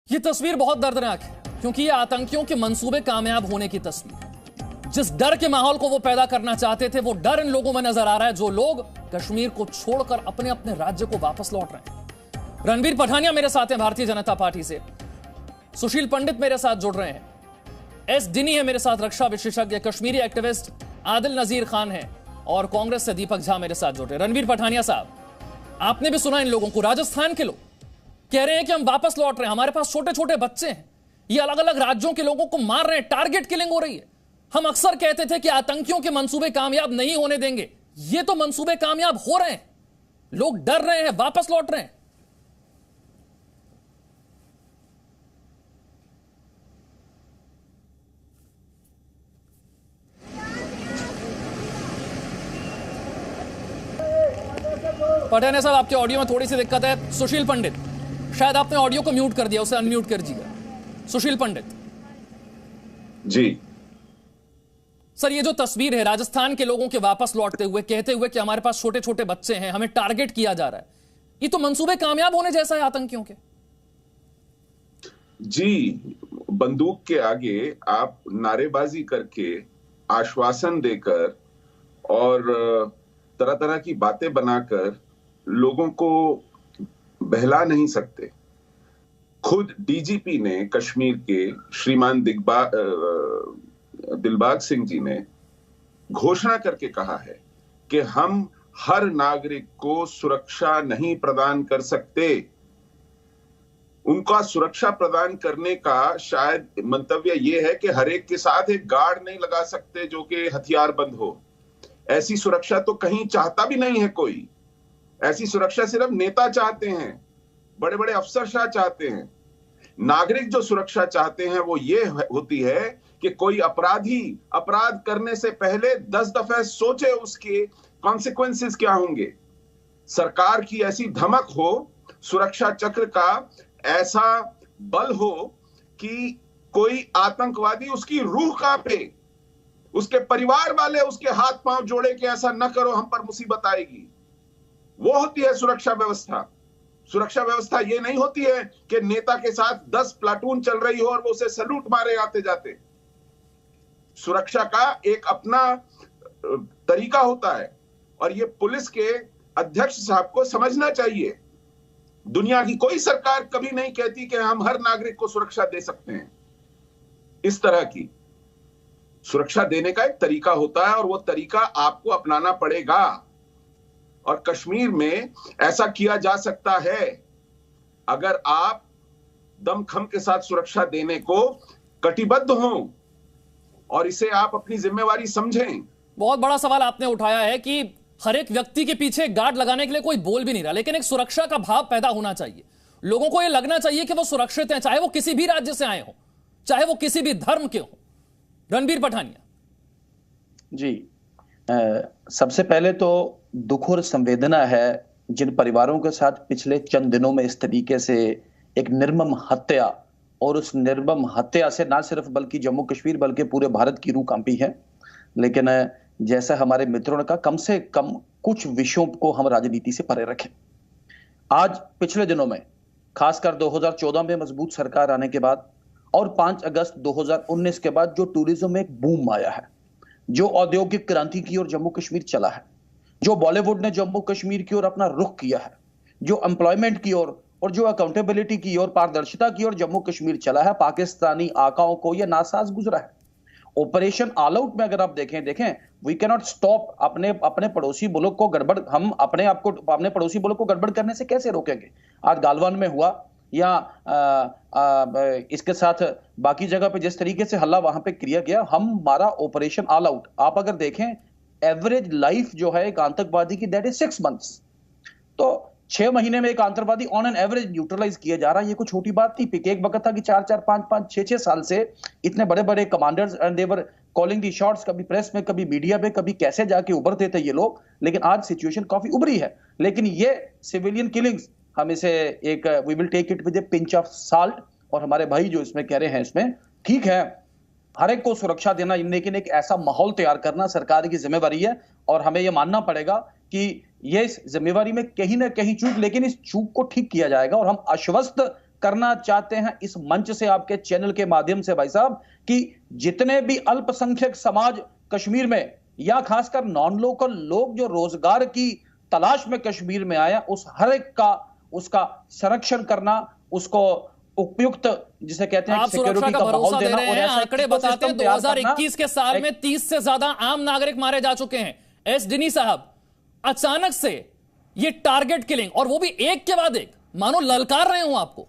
ये तस्वीर बहुत दर्दनाक है क्योंकि ये आतंकियों के मंसूबे कामयाब होने की तस्वीर। जिस डर के माहौल को वो पैदा करना चाहते थे वो डर इन लोगों में नजर आ रहा है, जो लोग कश्मीर को छोड़कर अपने अपने राज्य को वापस लौट रहे हैं। रणबीर पठानिया मेरे साथ हैं भारतीय जनता पार्टी से, सुशील पंडित मेरे साथ जुड़ रहे हैं, एस डिनी है मेरे साथ रक्षा विशेषज्ञ, कश्मीरी एक्टिविस्ट आदिल नजीर खान है और कांग्रेस से दीपक झा मेरे साथ जुड़ रहे हैं। रणबीर पठानिया साहब, आपने भी सुना इन लोगों को, राजस्थान के लोग कह रहे हैं कि हम वापस लौट रहे हैं, हमारे पास छोटे छोटे बच्चे हैं, ये अलग अलग राज्यों के लोगों को मार रहे हैं, टारगेट किलिंग हो रही है। हम अक्सर कहते थे कि आतंकियों के मंसूबे कामयाब नहीं होने देंगे, ये तो मंसूबे कामयाब हो रहे हैं, लोग डर रहे हैं, वापस लौट रहे हैं। पठानिया साहब, आपके ऑडियो में थोड़ी सी दिक्कत है। सुशील पंडित, शायद आपने ऑडियो को म्यूट कर दिया, उसे अनम्यूट कर दीजिएगा। सुशील पंडित जी सर, ये जो तस्वीर है राजस्थान के लोगों के वापस लौटते हुए कहते हुए कि हमारे पास छोटे छोटे बच्चे हैं, हमें टारगेट किया जा रहा है, ये तो मंसूबे कामयाब होने जैसा है आतंकियों के। जी, बंदूक के आगे आप नारेबाजी करके, आश्वासन देकर और तरह तरह की बातें बनाकर लोगों को बहला नहीं सकते। खुद डीजीपी ने कश्मीर के श्रीमान दिलबाग सिंह जी ने घोषणा करके कहा है कि हम हर नागरिक को सुरक्षा नहीं प्रदान कर सकते। उनका सुरक्षा प्रदान करने का शायद मंतव्य यह है कि हर एक के साथ एक गार्ड नहीं लगा सकते जो कि हथियारबंद हो। ऐसी सुरक्षा तो कहीं चाहता भी नहीं है कोई। ऐसी सुरक्षा सिर्फ नेता चाहते हैं, बड़े बड़े अफसरशाह चाहते हैं। नागरिक जो सुरक्षा चाहते हैं वो ये होती है कि कोई अपराधी अपराध करने से पहले 10 दफे सोचे उसके कॉन्सिक्वेंसेस क्या होंगे। सरकार की ऐसी धमक हो, सुरक्षा चक्र का ऐसा बल हो कि कोई आतंकवादी उसकी रूह कांपे, उसके परिवार वाले उसके हाथ पांव जोड़े कि ऐसा न करो, हम पर मुसीबत आएगी। वो होती है सुरक्षा व्यवस्था। सुरक्षा व्यवस्था ये नहीं होती है कि नेता के साथ 10 प्लाटून चल रही हो और वो उसे सैल्यूट मारे आते जाते। सुरक्षा का एक अपना तरीका होता है और ये पुलिस के अध्यक्ष साहब को समझना चाहिए। दुनिया की कोई सरकार कभी नहीं कहती कि हम हर नागरिक को सुरक्षा दे सकते हैं। इस तरह की सुरक्षा देने का एक तरीका होता है और वो तरीका आपको अपनाना पड़ेगा। और कश्मीर में ऐसा किया जा सकता है अगर आप दमखम के साथ सुरक्षा देने को कटिबद्ध हों और इसे आप अपनी जिम्मेवारी समझें। बहुत बड़ा सवाल आपने उठाया है कि हर एक व्यक्ति के पीछे गार्ड लगाने के लिए कोई बोल भी नहीं रहा, लेकिन एक सुरक्षा का भाव पैदा होना चाहिए। लोगों को यह लगना चाहिए कि वो सुरक्षित हैं, चाहे वो किसी भी राज्य से आए हो, चाहे वो किसी भी धर्म के हो। रणबीर पठानिया जी, सबसे पहले तो दुख और संवेदना है जिन परिवारों के साथ पिछले चंद दिनों में इस तरीके से एक निर्मम हत्या, और उस निर्मम हत्या से ना सिर्फ बल्कि जम्मू कश्मीर बल्कि पूरे भारत की रूह कांपी है। लेकिन जैसा हमारे मित्रों ने कहा, कम से कम कुछ विषयों को हम राजनीति से परे रखें। आज पिछले दिनों में, खासकर 2014 में मजबूत सरकार आने के बाद और 5 अगस्त 2019 के बाद जो टूरिज्म में एक बूम आया है, जो औद्योगिक क्रांति की ओर जम्मू कश्मीर चला है, जो बॉलीवुड ने जम्मू कश्मीर की ओर अपना रुख किया है, जो एम्प्लॉयमेंट की ओर और जो अकाउंटेबिलिटी की ओर, पारदर्शिता की ओर जम्मू कश्मीर चला है, पाकिस्तानी आकाओं को यह नासाज गुजरा है। ऑपरेशन ऑल आउट में अगर आप देखें वी कैन नॉट स्टॉप। अपने पड़ोसी मुल्क को गड़बड़, हम अपने पड़ोसी मुल्क को गड़बड़ करने से कैसे रोकेंगे? आज गालवान में हुआ या इसके साथ बाकी जगह पे जिस तरीके से हल्ला वहां पे किया गया, हमारा ऑपरेशन ऑल आउट, आप अगर देखें एवरेज लाइफ जो है एक आतंकवादी की दैट इज 6 मंथ्स। तो 6 महीने में एक आतंकवादी ऑन एन एवरेज न्यूट्रलाइज किया जा रहा है। ये कोई छोटी बात नहीं। पिक एक वक्त था कि 4-4, 5-5, 6-6 साल से इतने बड़े बड़े commanders and they were calling the shots, कभी प्रेस में, कभी मीडिया में, कभी कैसे जाके उभरते थे ये लोग। लेकिन आज सिचुएशन काफी उभरी है। लेकिन ये सिविलियन किलिंग्स, हम इसे एक we will take it with a pinch of salt. और हमारे भाई जो इसमें कह रहे हैं, इसमें ठीक है, हर एक को सुरक्षा देना, लेकिन एक ऐसा माहौल तैयार करना सरकार की जिम्मेवारी है। और हमें यह मानना पड़ेगा कि ये इस जिम्मेवारी में कहीं ना कहीं चूक, लेकिन इस चूक को ठीक किया जाएगा। और हम आश्वस्त करना चाहते हैं इस मंच से, आपके चैनल के माध्यम से भाई साहब, कि जितने भी अल्पसंख्यक समाज कश्मीर में या खासकर नॉन लोकल लोग जो रोजगार की तलाश में कश्मीर में आया, उस हर एक का उसका संरक्षण करना, उसको उपयुक्त जिसे कहते हैं आप सुरक्षा का भरोसा दे रहे हैं। आंकड़े बताते हैं 2021 के साल में 30 से ज्यादा आम नागरिक मारे जा चुके हैं। एस डिनी साहब, अचानक से ये टारगेट किलिंग, और वो भी एक के बाद एक, मानो ललकार रहे हो आपको।